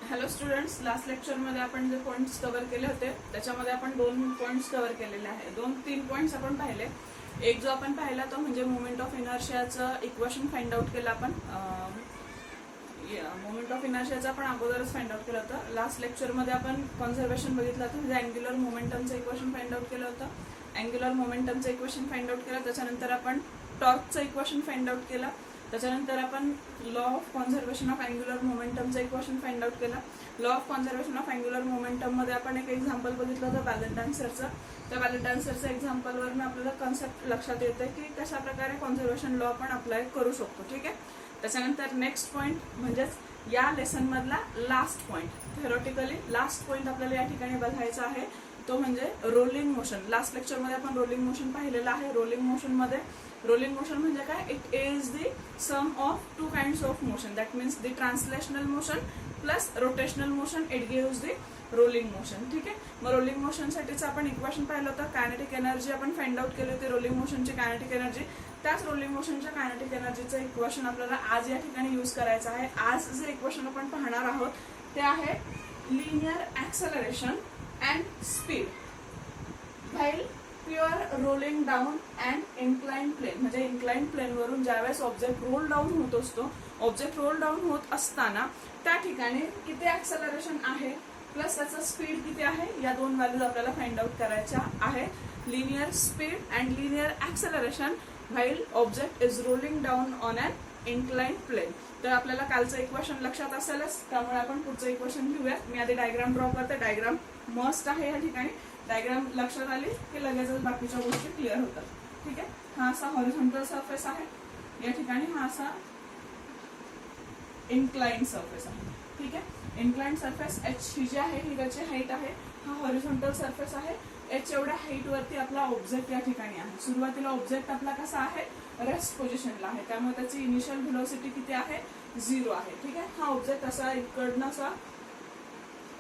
Hello students, last लेक्चरमध्ये आपण जे पॉइंट्स कव्हर केले होते त्याच्यामध्ये आपण 2 पॉइंट्स कव्हर केलेले आहे. 2-3 पॉइंट्स आपण पाहिले. एक जो आपण पाहिला तो म्हणजे मोमेंट ऑफ इनर्शियाचं इक्वेशन फाइंड आउट केलं आपण. मोमेंट ऑफ इनर्शियाचं आपण अगोदरच फाइंड आउट केलं होतं. लास्ट लेक्चरमध्ये आपण कॉन्झर्वेशन बघितलं होतं, म्हणजे अँग्युलर मोमेंटमचं इक्वेशन फाइंड आउट केलं होतं. अँग्युलर मोमेंटमचं इक्वेशन फाइंड आउट केलं. त्याच्यानंतर आपण टॉर्कचं इक्वेशन फाइंड आउट केलं. त्याच्यानंतर आपण law of conservation of angular मोमेंटमचं इक्वेशन फाइंड आउट केलं. Law of conservation of angular momentum मध्ये आपण एक एक्झाम्पल बघितलं होतं बॅलेंट आन्सरचं. त्या बॅलेंट आन्सरच्या एक्झाम्पलवरून आपल्याला कॉन्सेप्ट लक्षात येते की कशा प्रकारे कॉन्झर्वेशन लॉ आपण अप्लाय करू शकतो. ठीक आहे. त्याच्यानंतर नेक्स्ट पॉइंट म्हणजेच या लेसन मधला last point, theoretically last point आपल्याला या ठिकाणी बघायचा आहे, तो म्हणजे रोलिंग मोशन. लास्ट लेक्चरमध्ये आपण रोलिंग मोशन पाहिलेलं आहे. रोलिंग मोशन म्हणजे काय? It is the sum of 2 kinds of motion. That means the translational motion plus rotational motion. It gives the rolling motion. ठीक आहे. मग रोलिंग मोशन साठीचं आपण इक्वेशन पाहिलं होतं. कायनेटिक एनर्जी आपण फाइंड आउट केली होती, रोलिंग मोशनची कायनेटिक एनर्जी. त्याच रोलिंग मोशनच्या कायनेटिक एनर्जीचं इक्वेशन आपल्याला आज या ठिकाणी यूज करायचं आहे. आज जे इक्वेशन आपण पाहणार आहोत ते आहे linear acceleration and speed while pure rolling down and incline plane. म्हणजे इन्क्लाइन प्लेन वरून ज्यावेळेस ऑब्जेक्ट रोल डाऊन होत असतो, ऑब्जेक्ट रोल डाऊन होत असताना त्या ठिकाणी किती ऍक्सेलरेशन आहे प्लस त्याचा स्पीड किती आहे, या 2 व्हॅल्यूज आपल्याला फाइंड आउट करायच्या आहे. Linear speed and linear acceleration while object is rolling down on an incline plane. तर आपल्याला कालचं इक्वेशन लक्षात असेलच, त्यामुळे आपण पुढचं इक्वेशन लिहूया. मी आधी डायग्राम ड्रॉ करते. डायग्राम मस्ट आहे या ठिकाणी. डायग्राम लक्षात आली की लगेचच बाकीच्या गोष्टी क्लिअर होतात. ठीक आहे. हा असा हॉरिझॉन्टल सरफेस आहे. या ठिकाणी हा असा इन्क्लाइन सरफेस आहे. ठीक आहे. इन्क्लाइन सरफेस एच ही जी आहे ही त्याची हाईट आहे. हा हॉरिझॉन्टल सरफेस आहे. एच एवढ्या हाईट वरती आपला ऑब्जेक्ट या ठिकाणी आहे. सुरुवातीला ऑब्जेक्ट आपला कसा आहे? रेस्ट पोझिशनला आहे. त्यामुळे त्याची इनिशियल व्हेलोसिटी किती आहे? 0 आहे. ठीक आहे. हा ऑब्जेक्ट असा इकडनं असा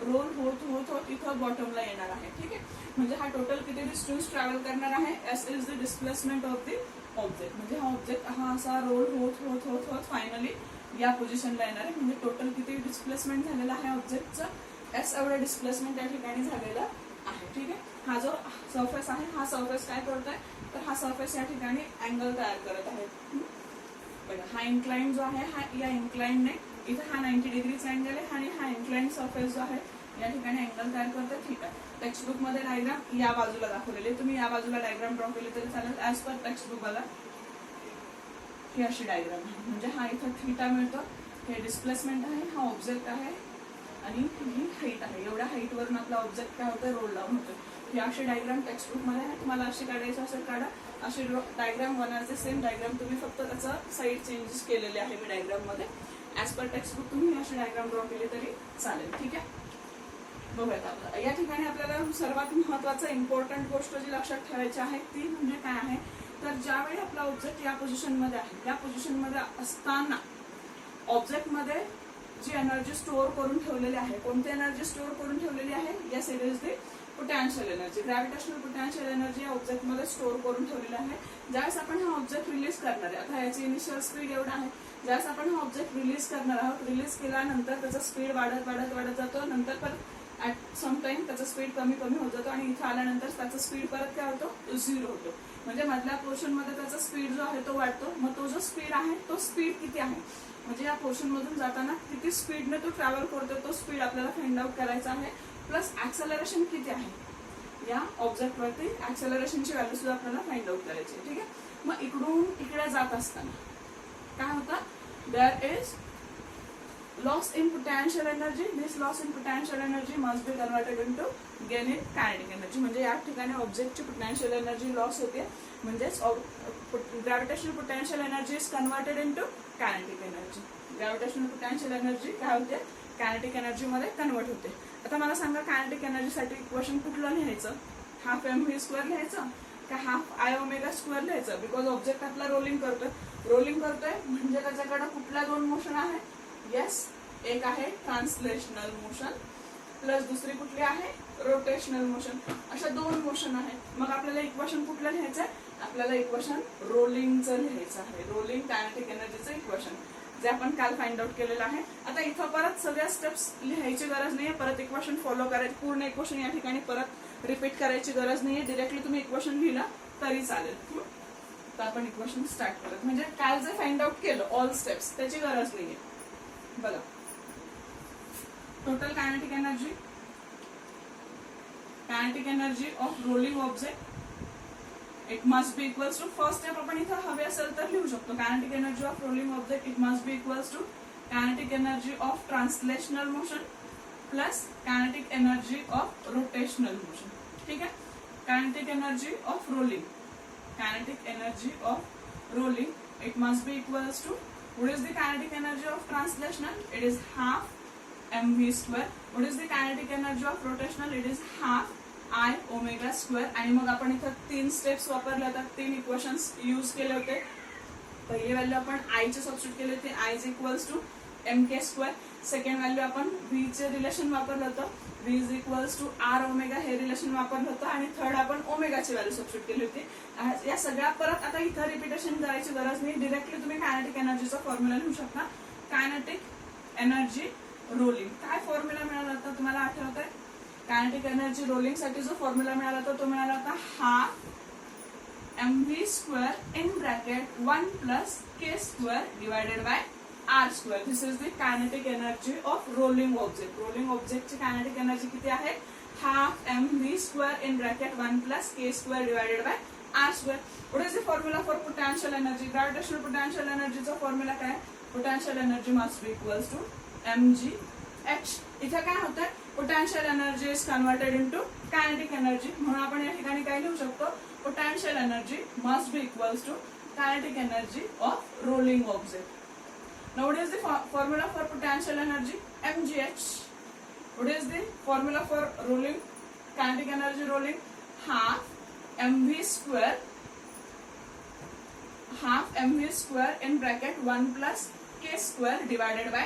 रोल होत होत होत इथं बॉटमला येणार आहे. ठीक आहे. म्हणजे हा टोटल किती डिस्टन्स ट्रॅव्हल करणार आहे? S is the displacement of the object. म्हणजे हा ऑब्जेक्ट हा असा रोल होत होत होत होत फायनली या पोझिशनला येणार आहे. म्हणजे टोटल किती डिस्प्लेसमेंट झालेलं आहे ऑब्जेक्टचं? एस एवढं डिस्प्लेसमेंट या ठिकाणी झालेलं आहे. ठीक आहे. हा जो सरफेस आहे, हा सरफेस काय करतोय? तर हा सरफेस या ठिकाणी अँगल तयार करत आहे. बघा, हा इन्क्लाइन जो आहे, हा या इन्क्लाइनने इथं हा 90 डिग्रीचा अँगल आहे आणि हा इन्क्लाइन सरफेस जो आहे या ठिकाणी अँगल तयार करतोय. ठीक आहे. टेक्स्टबुक मध्ये डायग्राम या बाजूला दाखवलेली, तुम्ही या बाजूला डायग्राम ड्रॉ केली तरी चालेल. ऍज पर टेक्स्टबुक बघा, ही अशी डायग्राम आहे. म्हणजे हा इथं थीटा मिळतो, हे डिस्प्लेसमेंट आहे, हा ऑब्जेक्ट आहे आणि ही हाईट आहे. एवढ्या हाईट वरून आपला ऑब्जेक्ट काय होतं? रोल डाऊन होतो. ही अशी डायग्राम टेक्स्टबुक मध्ये आहे. तुम्हाला अशी काढायची असेल काढा. अशी डायग्राम बनवायचे, सेम डायग्राम तुम्ही फक्त त्याचा साईड चेंजेस केलेले आहे मी डायग्राम मध्ये. ऍज पर टेक्स्टबुक तुम्ही अशी डायग्राम ड्रॉ केली तरी चालेल. ठीक आहे. बघूयात आपल्याला या ठिकाणी आपल्याला सर्वात महत्वाचं इम्पॉर्टंट गोष्ट जी लक्षात ठेवायची आहे ती म्हणजे काय आहे? तर ज्यावेळी आपला ऑब्जेक्ट या पोझिशन मध्ये आहे, या पोझिशन मध्ये असताना ऑब्जेक्ट मध्ये जी एनर्जी स्टोअर करून ठेवलेली आहे, कोणती एनर्जी स्टोअर करून ठेवलेली आहे? Yes, it is the potential energy. Gravitational potential energy या ऑब्जेक्ट मध्ये स्टोअर करून ठेवलेली आहे. ज्यावेळेस आपण हा ऑब्जेक्ट रिलीज करणार आहे, आता याची इनिशियल स्पीड एवढा आहे, ज्यावेळेस आपण हा ऑब्जेक्ट रिलीज करणार आहोत, रिलीज केल्यानंतर त्याचा स्पीड वाढत वाढत वाढत जातो. नंतर परत ऍट सम टाइम त्याचा स्पीड कमी कमी होत जातो आणि इथं आल्यानंतर त्याचा स्पीड परत काय होतो? 0 होतो. म्हणजे मधल्या पोर्शन मध्ये त्याचा स्पीड जो आहे तो वाढतो. मग तो जो स्पीड आहे तो स्पीड किती आहे, म्हणजे या पोर्शन मधून जाताना किती स्पीडने तो ट्रॅव्हल करतो, तो स्पीड आपल्याला फाइंड आउट करायचा आहे. प्लस ऍक्सेलरेशन किती आहे या ऑब्जेक्ट वरती, ऍक्सेलरेशनची व्हॅल्यू सुद्धा आपल्याला फाइंड आउट करायची. ठीक आहे. मग इकडून इकडे जात असताना काय होतं? There is loss in potential energy. This loss in potential energy must be converted into gain in kinetic energy. म्हणजे या ठिकाणी ऑब्जेक्टची पोटेन्शियल एनर्जी लॉस होते, म्हणजेच gravitational potential energy is converted into kinetic energy. Gravitational potential energy काय होते? Kinetic energy मध्ये convert होते. आता मला सांगा, कायनेटिक एनर्जी साठी इक्वेशन कुठलं लिहायचं? हाफ mv स्क्वेअर लिहायचं का हाफ I ओमेगा स्क्वेअर लिहायचं? बिकॉज ऑब्जेक्ट आपला रोलिंग करतोय म्हणजे त्याच्याकडे कुठल्या 2 मोशन आहे? येस, एक आहे ट्रान्सलेशनल मोशन प्लस दुसरी कुठली आहे? Rotational motion. अशा 2 मोशन आहेत. मग आपल्याला इक्वेशन कुठलं लिहायचं आहे? आपल्याला इक्वेशन रोलिंगचं लिहायचं आहे. रोलिंग कायनेटिक एनर्जीचं इक्वेशन. जे आपण काल फाइंड आउट केलेलं आहे. आता इथं परत सगळ्या स्टेप्स लिहायची गरज नाहीये, परत इक्वेशन फॉलो करायची, पूर्ण इक्वेशन या ठिकाणी परत रिपीट करायची गरज नाहीये, डिरेक्टली तुम्ही इक्वेशन लिहिलं तरी चालेल. तर आपण इक्वेशन स्टार्ट करत, म्हणजे काल जे फाइंड आउट केलं ऑल स्टेप्स त्याची गरज नाहीये. बघा, total kinetic energy of rolling object it must be equals to, first step आपण इथं हवे असेल तर लिहू शकतो, kinetic energy of rolling object it must be equals to kinetic energy of translational motion plus kinetic energy of rotational motion. ठीक आहे, kinetic energy of rolling it must be equals to, what is the kinetic energy of translational? It is half mv square. What is the kinetic energy of rotational? It is half I omega square. आणि मग आपण इथं 3 steps वापरले होते, 3 equations use केले होते. पहिली value आपण I चे सबस्टिट्यूट केले होते, I is equals to mk square. Second value आपण v चे रिलेशन वापरलं होतं, v is equals to r omega हे रिलेशन वापरलं होतं. आणि थर्ड आपण ओमेगाची व्हॅल्यू सबस्टिट्यूट केली होती. या सगळ्या परत आता इथं रिपिटेशन करायची गरज नाही, डिरेक्टली तुम्ही कायनेटिक एनर्जीचा फॉर्म्युला लिहू शकता. कायनेटिक एनर्जी रोलिंग, काय फॉर्म्युला मिळाला होता तुम्हाला आठवतंय? कायनेटिक एनर्जी रोलिंग साठी जो फॉर्म्युला मिळाला होता तो मिळाला होता half mv square in bracket 1 plus k square divided by r square. This is the kinetic energy of rolling object. Rolling ऑब्जेक्टची कायनेटिक एनर्जी किती आहे? Half mv square in bracket 1 plus k square divided by r square. What is the formula for potential energy? Gravitational potential एनर्जीचा formula काय? Potential energy must be equals to mg h. इथे काय होतंय? Potential energy is converted into kinetic energy, म्हणून आपण या ठिकाणी काय लिहू शकतो? Potential energy must be equals to kinetic energy of rolling object. Now what is the formula for potential energy? mgh. What is the formula for rolling kinetic energy rolling? Half mv square in bracket 1 plus k square divided by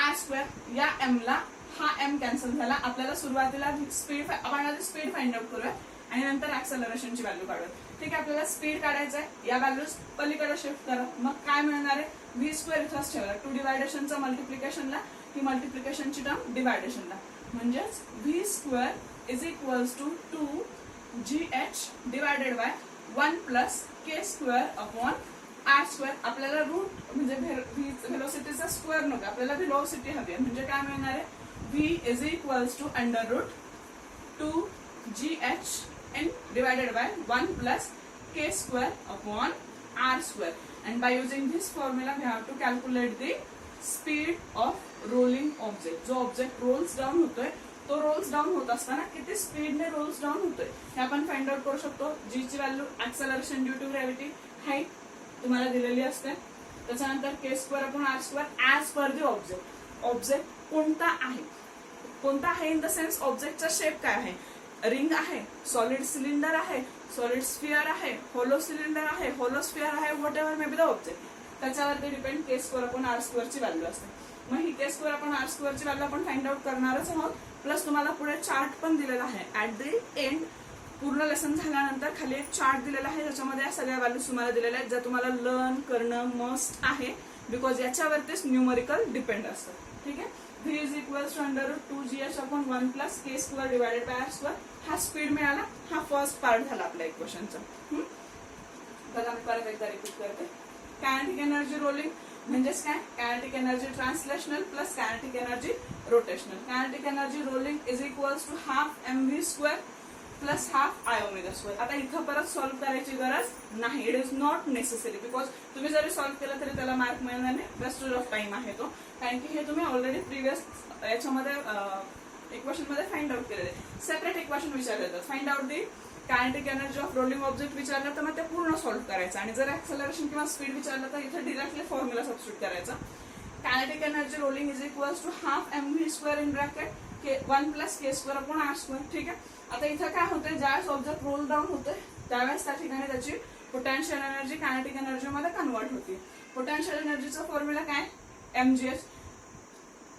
r square. या m ला हा m cancel झाला. आपल्याला सुरुवातीला speed, आपण आधी speed find out करूया आणि नंतर ऍक्सेलरेशनची व्हॅल्यू काढूया. ठीक आहे, आपल्याला स्पीड काढायचं आहे, या व्हॅल्यूज पलीकडे शिफ्ट करा. मग काय मिळणार आहे? v स्क्वेअर इथंच ठेवला, 2 डिवायडेशनचा मल्टिप्लिकेशनला, ही मल्टिप्लिकेशनची टर्म डिवायडेशनला, म्हणजेच v square is equals to 2gh divided by 1 plus k square upon r square. आपल्याला रूट म्हणजे व्हेलोसिटीचा स्क्वेअर नको, आपल्याला व्हेलोसिटी हवी आहे, म्हणजे काय मिळणार आहे? v is equals to under root 2gh n divided by 1 plus k square upon r square. And by using this formula we have to calculate the speed of rolling object. जो object Rolls down होतोय तो Rolls down होत असताना किती स्पीडने Rolls down होतोय हे आपण फाइंड आउट करू शकतो. जी ची value acceleration due to gravity height तुम्हाला दिलेली असते. त्याच्यानंतर k square upon r square as per the object. Object कोणता आहे? कोणता आहे इन द सेन्स ऑब्जेक्टचा शेप काय आहे? रिंग आहे, सॉलिड सिलेंडर आहे, सॉलिड स्फिअर आहे, होलो सिलेंडर आहे, होलो स्फिअर आहे, whatever may be the object, त्याच्यावरती depend k square upon r स्क्वेअरची व्हॅल्यू असते. मग ही k स्क्वेअर अपॉन r स्क्वेअरची व्हॅल्यू आपण फाइंड आउट करणारच आहोत. प्लस तुम्हाला पुढे चार्ट पण दिलेला आहे. ऍट द एंड पूर्ण लेसन झाल्यानंतर खाली एक चार्ट दिलेला आहे, ज्याच्यामध्ये या सगळ्या व्हॅल्यूज तुम्हाला दिलेल्या आहेत, ज्या तुम्हाला लर्न करणं मस्ट आहे, बिकॉज याच्यावरतीच न्यूमरिकल डिपेंड असतं. ठीक आहे, v is equals to under root 2gh upon 1 plus k square divided by r square. हा स्पीड मिळाला, हा फर्स्ट पार्ट झाला आपल्या इक्वेशनचा. बघा मी परत एकदा रिपीट करते. कायनेटिक एनर्जी रोलिंग म्हणजेच काय? Kinetic energy translational plus kinetic energy rotational. Kinetic energy rolling is equals to half mv square plus half I omega square. आता इथं परत सॉल्व्ह करायची गरज नाही, it is not necessary, because तुम्ही जरी सॉल्व्ह केलं तरी त्याला मार्क मिळणार नाही, वेस्टेज ऑफ टाइम आहे तो, कारण की हे तुम्ही ऑलरेडी प्रिव्हियस याच्यामध्ये इक्वेशन मध्ये फाइंड आउट केलेले. सेपरेट इक्वेशन विचारले जातात. Find out the kinetic energy of rolling object विचारलं तर मग ते पूर्ण सॉल्व्ह करायचं, आणि जर ऍक्सेलरेशन किंवा स्पीड विचारलं तर इथे डिरेक्टली फॉर्म्युला सबस्टिट्यूट करायचा. Kinetic energy rolling is equals to half mv square in bracket 1 plus k square upon r square. ठीक आहे, आता इथं काय होतंय? ज्यावेळेस ऑब्जेक्ट रोल डाऊन होतोय त्यावेळेस त्या ठिकाणी त्याची पोटेन्शियल एनर्जी कायनेटिक एनर्जी मध्ये कन्वर्ट होते. पोटेन्शियल एनर्जीचा फॉर्म्युला काय? mgh.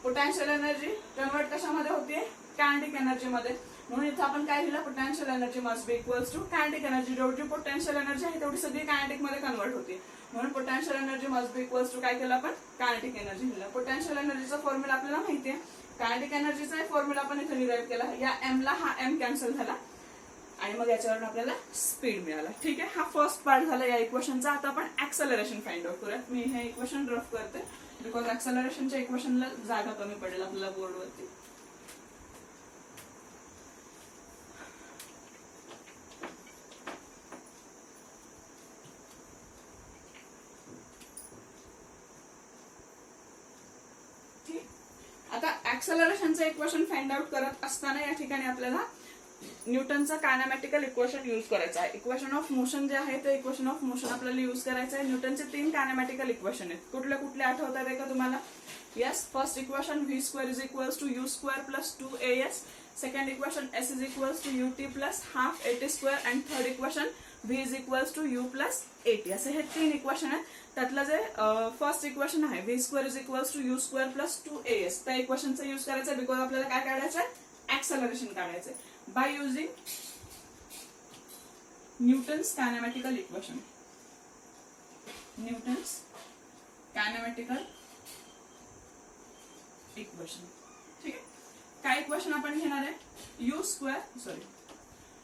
पोटेन्शियल एनर्जी कन्वर्ट कशामध्ये होते? कायनेटिक एनर्जी मध्ये. म्हणून इथं आपण काय लिहिलं, potential energy must be equals to kinetic energy. जेवढी पोटेन्शियल एनर्जी आहे तेवढी सगळी कायनेटिक मध्ये कन्वर्ट होते. म्हणून potential energy must be equals to काय केलं आपण, कायनेटिक एनर्जी लिहिलं. पोटेन्शियल एनर्जीचा फॉर्म्युला आपल्याला माहिती आहे. कायनेटिक एनर्जीचा फॉर्म्युला आपण इथे डिराईव्ह केला. या एम ला हा एम कॅन्सल झाला आणि मग याच्यावरून आपल्याला स्पीड मिळाला. ठीक आहे, हा फर्स्ट पार्ट झाला या इक्वेशनचा. आता आपण ऍक्सेलरेशन फाइंड आउट करूयात. मी हे इक्वेशन रफ करते बिकॉज ऍक्सेलरेशनच्या इक्वेशनला जागा कमी पडेल आपल्याला बोर्डवरती. आता ऍक्सेलरेशनचं इक्वेशन फाइंड आउट करत असताना या ठिकाणी आपल्याला न्यूटनचा कायनेमॅटिकल इक्वेशन यूज करायचा आहे. इक्वेशन ऑफ मोशन जे आहे ते इक्वेशन ऑफ मोशन आपल्याला यूज करायचं आहे. न्यूटनचे 3 कायनेमॅटिकल इक्वेशन आहेत. कुठले कुठले आठवतात आहे का तुम्हाला? Yes, first equation V square is equals to you square plus 2as. Second equation S is equals to ut plus half at square. And third equation v is equals to u plus at. असे हे 3 equation आहेत. त्यातलं जे first equation आहे V square is equals to you square plus 2as त्या इक्वेशनचा use करायचा आहे because आपल्याला काय काढायचं आहे, ऍक्सेलरेशन काढायचं आहे by using Newton's kinematical equation. Newton's kinematical equation. ठीक आहे, काय इक्वेशन आपण घेणार आहे, u square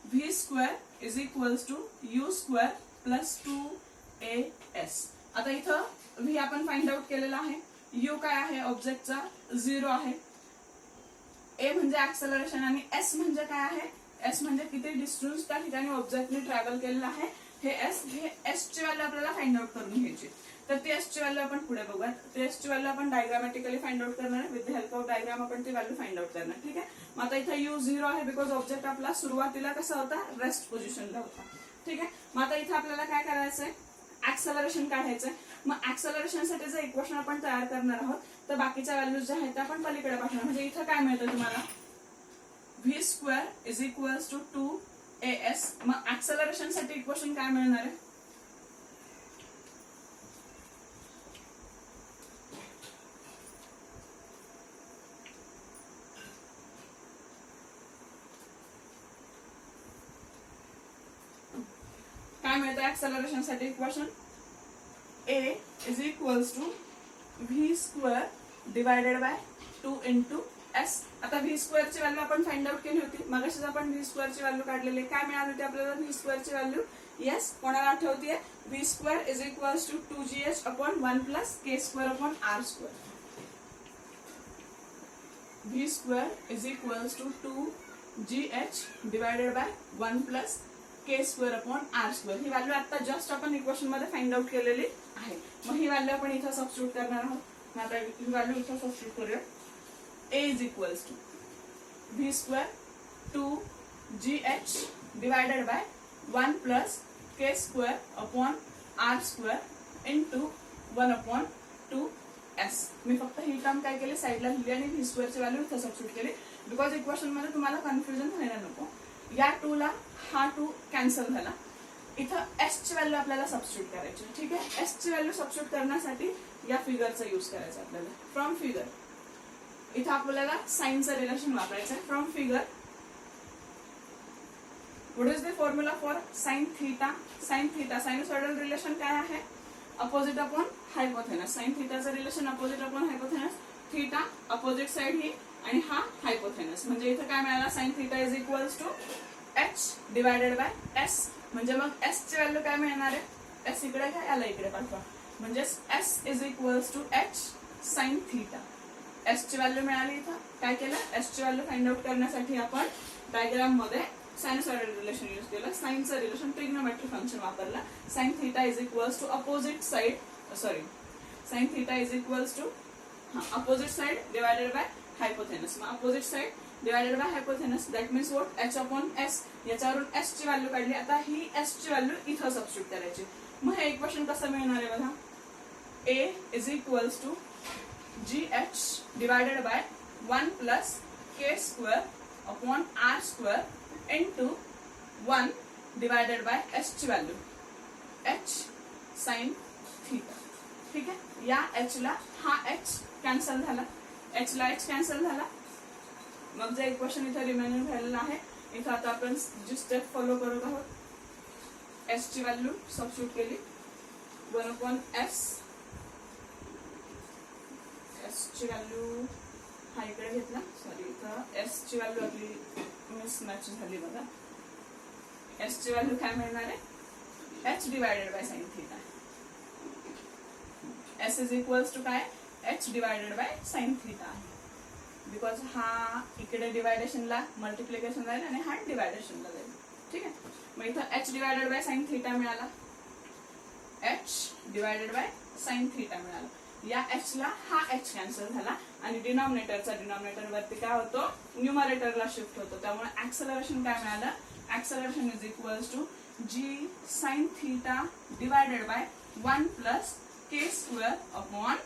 v square is equals to you square plus 2as. आता इथं व्ही आपण फाइंड आउट केलेला आहे. यू काय आहे, ऑब्जेक्टचा 0 आहे. ए म्हणजे ऍक्सेलरेशन आणि एस म्हणजे काय आहे, एस म्हणजे किती डिस्टन्स त्या ठिकाणी ऑब्जेक्टने ट्रॅव्हल केलेलं आहे. हे एस ची व्हॅल्यू आपल्याला फाइंड आउट करून घ्यायची. तर ती एस ची व्हॅल्यू आपण पुढे बघूया. ती एस ची व्हॅल्यू आपण डायग्रामॅटिकली फाइंड आउट करणार आहे. With the help of diagram आपण ती व्हॅल्यू फाइंड आउट करणार. ठीक आहे, मग आता इथं यू 0 आहे बिकॉज ऑब्जेक्ट आपला सुरुवातीला कसा होता, रेस्ट पोझिशनला होता. ठीक आहे, मग आता इथं आपल्याला काय करायचंय, ऍक्सेलरेशन काढायचंय. मग ऍक्सेलरेशनसाठी जर इक्वेशन आपण तयार करणार आहोत तर बाकीच्या व्हॅल्यूज ज्या आहेत त्या आपण पलीकडे पाठवणार. म्हणजे इथं काय मिळतं तुम्हाला, V square is equals to 2as. मग ऍक्सेलरेशन साठी इक्वेशन काय मिळणार आहे, काय मिळतं ऍक्सेलरेशन साठी equation, a is equals to V square divided by 2 into S. आता व्ही स्क्वेअर ची व्हॅल्यू आपण फाइंड आउट केली होती. मगाशीच आपण व्ही स्क्वेअर ची व्हॅल्यू काढलेली. काय मिळाली होती आपल्याला व्ही स्क्वेअर ची व्हॅल्यू, येस कोणाला आठवतीये, v square is equals to 2gh upon 1 plus k square upon r square. V square is equals to 2gh divided by 1 plus k square upon r square. ही value आता just आपण equation मध्ये find out केलेली आहे. मग ही value आपण इथं substitute करणार आहोत. मग आता ही व्हॅल्यू इथं सबस्टिट्यूट करूया. a is equals to v square 2gh divided by 1 plus k square upon r square into 1 upon 2s. मी फक्त ही टर्म काय केली, साइडला लिहिली आणि v स्क्वेअर ची व्हॅल्यू इथं सबस्टिट्यूट केली बिकॉज इक्वेशन मध्ये तुम्हाला कन्फ्युजन व्हायला नको. या 2 ला हा 2 कॅन्सल झाला. इथं s ची व्हॅल्यू आपल्याला सबस्टिट्यूट करायची. ठीक आहे, s ची व्हॅल्यू सबस्टिट्यूट करण्यासाठी या फिगरचा यूज करायचा आपल्याला. फ्रॉम फिगर इथं आपल्याला साइनचं रिलेशन वापरायचं आहे. From figure what is the formula for sine theta. Sine theta sinusoidal relation काय आहे, अपोजिट अपॉन हायपोथेनस. साइन थीटाचं relation opposite upon hypotenuse. Theta opposite side ही आणि हा हायपोथेनस. म्हणजे इथं काय मिळाला, sine theta is equals to h divided by s. म्हणजे मग s ची व्हॅल्यू काय मिळणार आहे, s इकडे घ्या, याला इकडे पाठवा. म्हणजे s is equals to h sine theta. S ची व्हॅल्यू मिळाली. इथं काय केलं, एस ची व्हॅल्यू फाइंड आउट करण्यासाठी आपण डायग्राम मध्ये साइनसॉइडल रिलेशन यूज केलं. साइनचं रिलेशन ट्रिग्नोमेट्रिक फंक्शन वापरला. Sine theta is equals to opposite side sine theta is equals to opposite side divided by hypotenuse. मग opposite side divided by hypotenuse that means what, h upon s. याच्यावरून s ची value काढली. आता ही s ची value इथं substitute करायची. मग हे इक्वेशन कसं मिळणार आहे बघा, a is equals to gh divided by 1 plus k square upon r square into 1 divided by s ची व्हॅल्यू h sin theta. ठीक आहे, या h ला हा h कॅन्सल झाला, h ला h कॅन्सल झाला. मग जे इक्वेशन इथे रिमेनिंग राहिलेलं आहे इथं आता आपण जी स्टेप फॉलो करत आहोत, एस ची व्हॅल्यू सबस्टिट्यूट केली 1/s, एस ची व्हॅल्यू हा इकडे घेतला, सॉरी इथं एस ची व्हॅल्यू आपली मिसमॅच झाली बघा. एस ची व्हॅल्यू काय मिळणार आहे, h divided by sine theta. s is equals to काय, h divided by sine theta आहे, बिकॉज हा इकडे डिवायडेशनला मल्टिप्लिकेशन जाईल आणि हा डिवायडेशनला जाईल. ठीक आहे, मग इथं h divided by sine theta मिळाला, h divided by sine theta मिळाला. या h ला हा h कॅन्सल झाला आणि डिनॉमिनेटरचा डिनॉमिनेटर वरती काय होतो, न्यूमरेटरला शिफ्ट होतो. त्यामुळे ऍक्सेलरेशन काय मिळालं, acceleration is equals to g sine theta divided by 1 plus k square upon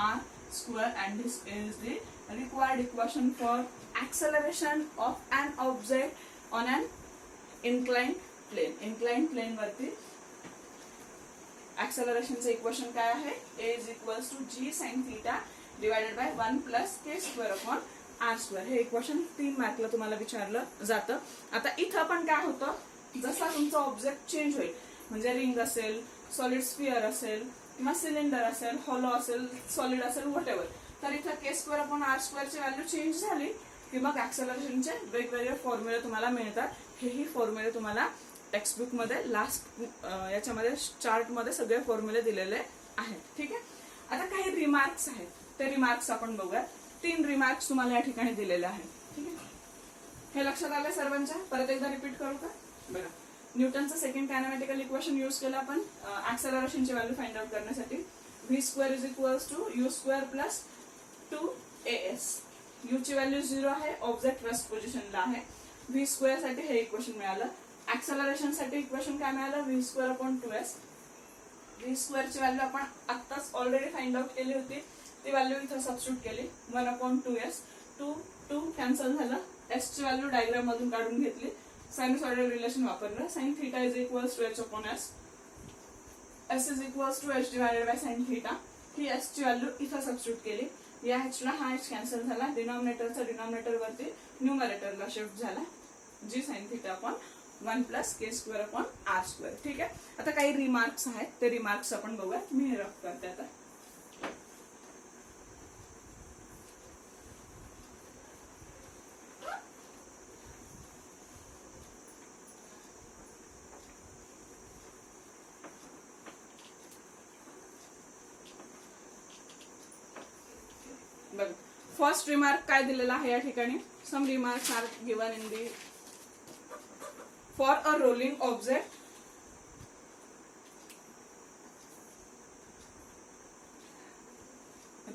r square, and this is the required equation for acceleration of an object on an inclined plane. inclined plane वरती ऍक्सेलरेशनचं equation काय आहे, a is equals to g sine theta divided by 1 plus k square upon r square. हे equation 3 मार्कला तुम्हाला विचारलं जातं. आता इथं पण काय होतं, जसा तुमचा ऑब्जेक्ट चेंज होईल, म्हणजे रिंग असेल, सॉलिड स्फिअर असेल किंवा सिलेंडर असेल, हॉलो असेल, सॉलिड असेल, व्हॉटएव्हर, तर इथं k स्क्वेअर अपॉन r स्क्वेअरची व्हॅल्यू चेंज झाली की मग ऍक्सेलरेशनचे वेगवेगळे फॉर्म्युले तुम्हाला मिळतात. हेही फॉर्म्युले तुम्हाला टेक्स्टबुक मध्ये लास्ट याच्यामध्ये चार्ट मध्ये सगळे फॉर्म्युले दिलेले आहेत. ठीक आहे, आता काही रिमार्क्स आहेत, ते रिमार्क्स आपण बघूया. 3 रिमार्क्स तुम्हाला या ठिकाणी दिलेले आहेत. ठीक आहे, हे लक्षात आलं सर्वांच्या? परत एकदा रिपीट करू का? बघा, न्यूटनचं सेकंड कायनेमॅटिकल इक्वेशन यूज केलं आपण ऍक्सेलरेशनची व्हॅल्यू फाइंड आउट करण्यासाठी. v square is equals to u square plus 2as. u ची व्हॅल्यू 0 आहे, ऑब्जेक्ट रेस्ट पोझिशनला आहे. v स्क्वेअर साठी हे इक्वेशन मिळालं. ऍक्सेलरेशन साठी इक्वेशन काय मिळालं, v square upon 2s. v square ची व्हॅल्यू आपण आत्ताच ऑलरेडी फाइंड आउट केली होती, ती व्हॅल्यू इथं सबस्टिट्यूट केली 1 अपॉन 2s. 2 कॅन्सल झालं, s ची व्हॅल्यू डायग्राम मधून काढून घेतली, सायनुसॉइडल रिलेशन वापरलं. Sine theta is equals to h upon s. s is equals to h divided by sine theta. ही s ची व्हॅल्यू इथं सबस्टिट्यूट केली. या h ला हा h कॅन्सल झाला, डिनॉमिनेटरचा डिनॉमिनेटर वरती न्यूमरेटरला शिफ्ट झाला, g sine theta upon 1 plus k square upon r square. ठीक आहे, आता काही रिमार्क्स आहेत, ते रिमार्क्स आपण बघूया. मी रफ करते आता. फर्स्ट रिमार्क काय दिलेला आहे या ठिकाणी, some remarks are given in the for a rolling object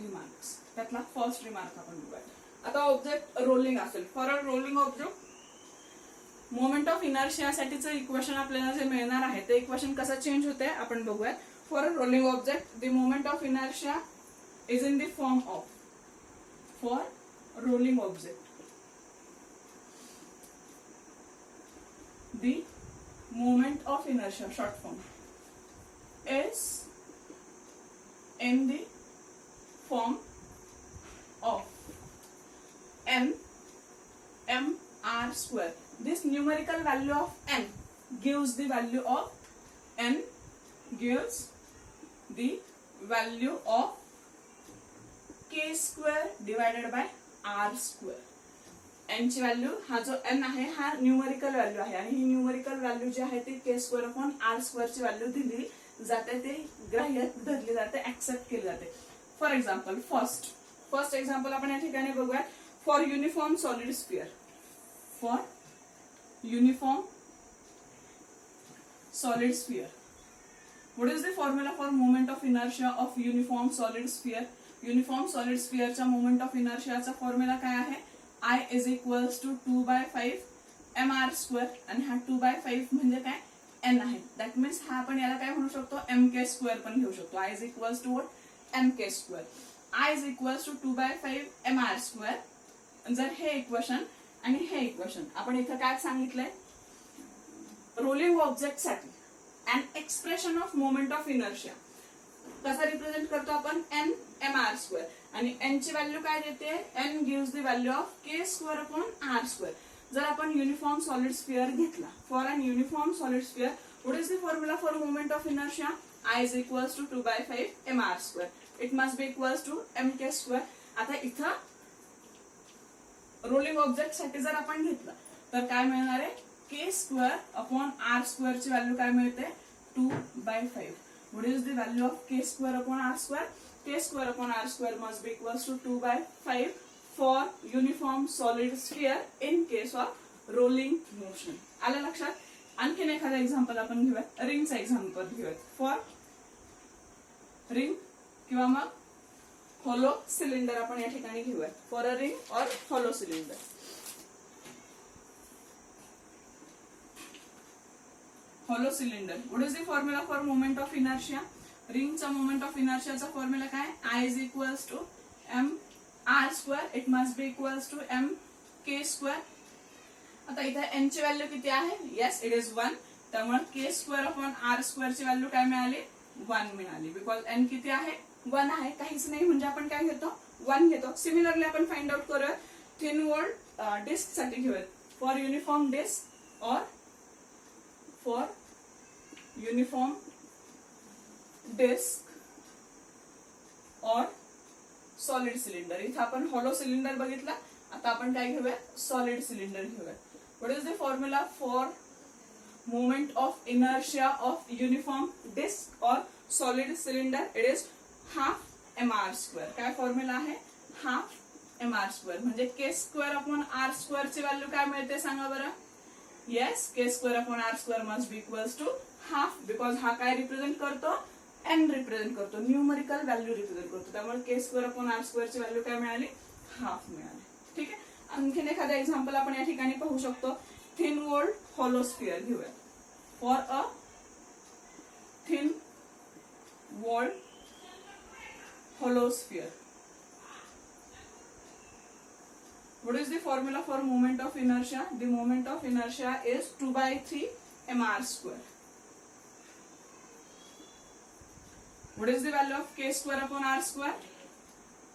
remarks. त्यातला फर्स्ट रिमार्क आपण बघूया. आता ऑब्जेक्ट रोलिंग असेल, for a rolling object moment of इनर्शियासाठीचं इक्वेशन आपल्याला जे मिळणार आहे ते इक्वेशन कसं चेंज होते आपण बघूया. For a rolling object the moment of inertia is in the form of, for rolling object, the moment of inertia, short form, is in the form of n mr square. This numerical value of n gives the value of n gives the value of k square divided by r square. n ची value, हा जो n आहे हा numerical value आहे आणि ही numerical value जी आहे ती k square upon r square ची व्हॅल्यू दिली जाते, ते ग्राह्य धरली जाते, ऍक्सेप्ट केली जाते. फॉर एक्झाम्पल फर्स्ट एक्झाम्पल आपण या ठिकाणी बघूया. For uniform solid sphere, for uniform solid sphere, what is the formula for moment of inertia of uniform solid sphere. Uniform solid स्फिअरच्या मोमेंट ऑफ इनर्शियाचा फॉर्म्युला काय आहे, I is equals to 2/5 mr square, आणि हा 2/5 म्हणजे काय, n आहे. That means हा आपण याला काय म्हणू शकतो, mk स्क्वेअर पण घेऊ शकतो. I is equals to mk square. I is equals to 2/5 mr square. जर हे इक्वेशन आणि हे इक्वेशन आपण इथं काय सांगितलंय, रोलिंग ऑब्जेक्ट साठी an expression of moment of inertia कसा रिप्रेझेंट करतो आपण, n mr स्क्वेअर, आणि n ची व्हॅल्यू काय देते, n gives the value of k square upon r square. जर आपण युनिफॉर्म सॉलिड स्फिअर घेतला, for an uniform solid sphere what is the formula for moment of inertia? I is equals to 2/5 mr square. It must be equals to mk square. आता इथं rolling object साठी जर आपण घेतलं तर काय मिळणार आहे? k square upon r square ची व्हॅल्यू काय मिळते? 2/5. What is the value of k square upon r square? k square upon r square must be equals to 2/5 for uniform solid sphere in case of rolling motion. आलं लक्षात? आणखीन एखादा example आपण घेऊयात, रिंगचा एक्झाम्पल घेऊयात. फॉर रिंग किंवा मग हॉलो सिलेंडर आपण या ठिकाणी घेऊयात. For a ring or hollow cylinder. Hollow cylinder what is the formula for moment of inertia? रिंगचा मोमेंट ऑफ इनर्शियाचा फॉर्म्युला काय? I is equals to M R square. It must be equals to M K square. आता इथे N ची value किती आहे? Yes, it is 1. त्यामुळे K square upon R square ची व्हॅल्यू काय मिळाली? 1 मिळाली. बिकॉज एन किती आहे? 1 आहे. काहीच नाही म्हणजे आपण काय घेतो? 1 घेतो. सिमिलरली आपण फाइंड आउट करूया थिन वॉल्ड डिस्क साठी घेऊयात. फॉर युनिफॉर्म डिस्क और फॉर युनिफॉर्म डिस्क और सॉलिड सिलेंडर. इथे आपण हॉलो सिलेंडर बघितला. आता आपण काय घेऊया? सॉलिड सिलेंडर घेऊया. What is the formula for moment of inertia of uniform disc और solid cylinder? It is half mr square. काय फॉर्म्युला आहे? Half mr square. म्हणजे K square upon R square ची व्हॅल्यू काय मिळते सांगा बरं? Yes, K square upon R square must be equals to half. Because हा काय रिप्रेझेंट करतो? एन रिप्रेझेंट करतो, न्यूमरिकल व्हॅल्यू रिप्रेझेंट करतो. त्यामुळे K square upon R square ची व्हॅल्यू काय मिळाली? हाफ मिळाली. ठीक आहे. आणखीन एखादा एक्झाम्पल आपण या ठिकाणी पाहू शकतो. थिन वॉल्ड हॉलो स्फिअर घेऊया. For a thin walled hollow sphere what is the formula for moment of inertia? The moment of inertia is 2/3 mr square. What is the value of k square upon r square?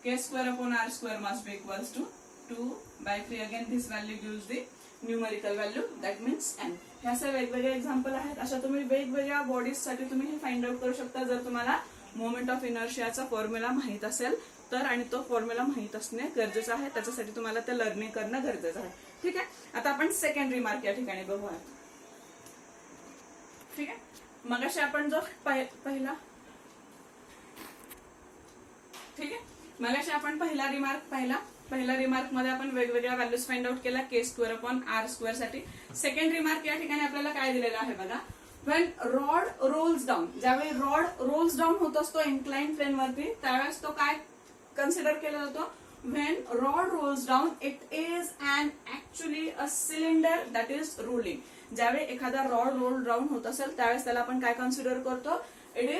K square upon r square must be equals to 2/3. Again this value gives the numerical value, that means n. हे असे वेगवेगळे example आहेत. अशा तुम्ही वेगवेगळ्या bodies साठी तुम्ही हे फाइंड आउट करू शकता जर तुम्हाला मोमेंट ऑफ इनर्शियाचा फॉर्म्युला माहित असेल तर. आणि तो फॉर्म्युला माहित असणे गरजेचं आहे. त्याच्यासाठी तुम्हाला ते लर्निंग करणं गरजेचं आहे. ठीक आहे. आता आपण सेकंड रिमार्क या ठिकाणी बघूया. ठीक आहे. मगाशी आपण जो पहिला ठीक आहे मगाशी आपण पहिला रिमार्क पाहिला. पहिल्या रिमार्क मध्ये आपण वेगवेगळ्या व्हॅल्यूज फाइंड आउट केल्या के स्क्वेअर अपॉन आर स्क्वेअर साठी. सेकंड रिमार्क या ठिकाणी आपल्याला काय दिलेला आहे बघा. व्हेन रॉड रोल्स डाऊन, ज्यावेळी रॉड रोल्स डाऊन होत असतो इन्क्लाइन प्लेन वरती त्यावेळेस तो काय कन्सिडर केला जातो? When rod rolls down it is an actually a cylinder that is rolling. ज्यावेळी एखादा रॉड रोल डाऊन होत असेल त्यावेळेस त्याला आपण काय कन्सिडर करतो?